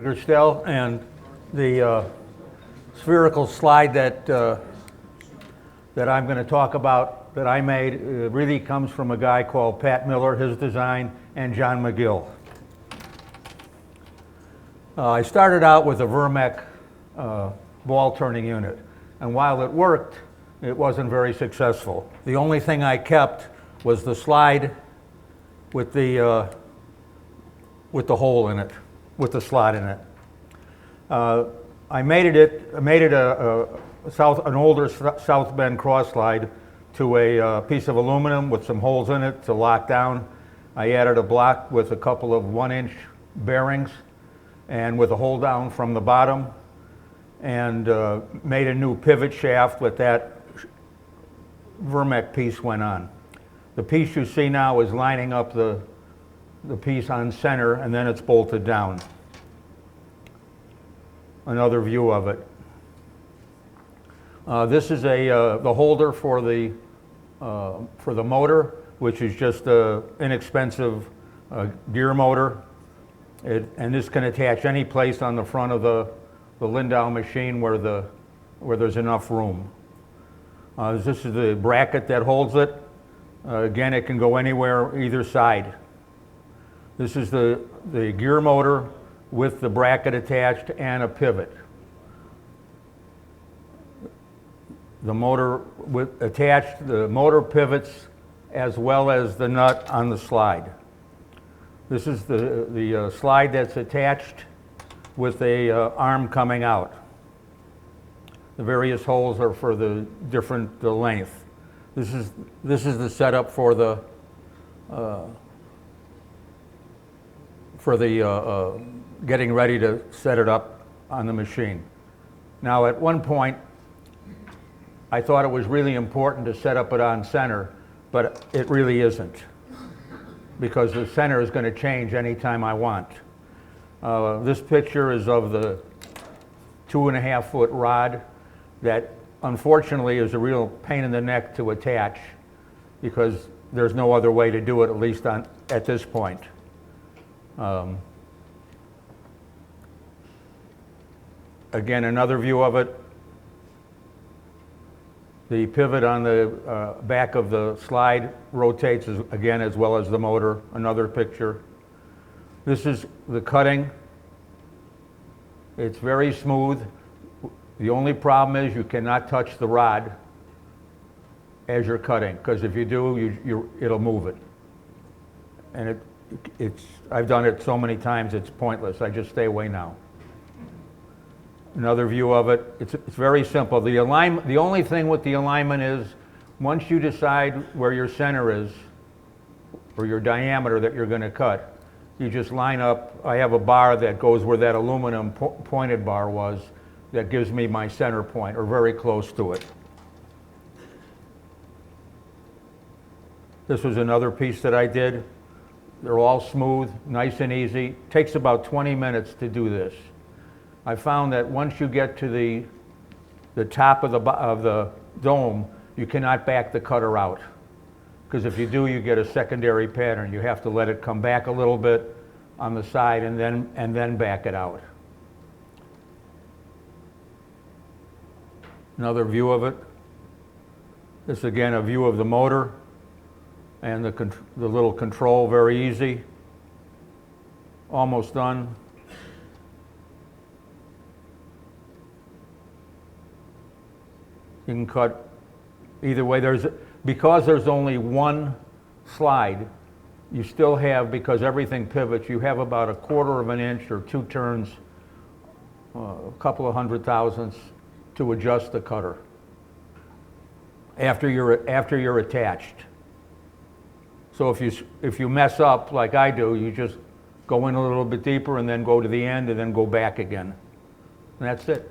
Gerstel, and the spherical slide that I'm going to talk about that I made really comes from a guy called Pat Miller, his design, and John McGill. I started out with a Vermec ball turning unit, and while it worked, it wasn't very successful. The only thing I kept was the slide with the hole in it, with the slot in it. I made it an older South Bend cross slide to a piece of aluminum with some holes in it to lock down. I added a block with a couple of 1-inch bearings and with a hole down from the bottom, and made a new pivot shaft with that Vermec piece went on. The piece you see now is lining up the piece on center, and then it's bolted down. Another view of it. This is the holder for the motor, which is just an inexpensive gear motor. And this can attach any place on the front of the Lindau machine where there's enough room. This is the bracket that holds it. Again, it can go anywhere, either side. This is the gear motor with the bracket attached and a pivot. The motor attached, the motor pivots as well as the nut on the slide. This is the slide that's attached with a arm coming out. The various holes are for the different length. This is the setup for the getting ready to set it up on the machine. Now, at one point, I thought it was really important to set up it on center, but it really isn't, because the center is going to change anytime I want. This picture is of the 2.5-foot rod that unfortunately is a real pain in the neck to attach, because there's no other way to do it, at least at this point. Again, another view of it. The pivot on the back of the slide rotates again, as well as the motor. Another picture. This is the cutting. It's very smooth. The only problem is you cannot touch the rod as you're cutting, because if you do, it'll move it. And I've done it so many times it's pointless. I just stay away now. Another view of it. It's very simple. The only thing with the alignment is, once you decide where your center is, or your diameter that you're going to cut, you just line up. I have a bar that goes where that aluminum pointed bar was, that gives me my center point, or very close to it. This was another piece that I did. They're all smooth, nice and easy. Takes about 20 minutes to do this. I found that once you get to the top of the dome, you cannot back the cutter out, because if you do, you get a secondary pattern. You have to let it come back a little bit on the side and then back it out. Another view of it. This again, a view of the motor and the little control. Very easy. Almost done. You can cut either way. Because there's only one slide, you still have, because everything pivots, you have about 1/4 of an inch or 2 turns, a couple of hundred thousandths to adjust the cutter after you're attached. So if you mess up like I do, you just go in a little bit deeper and then go to the end and then go back again. And that's it.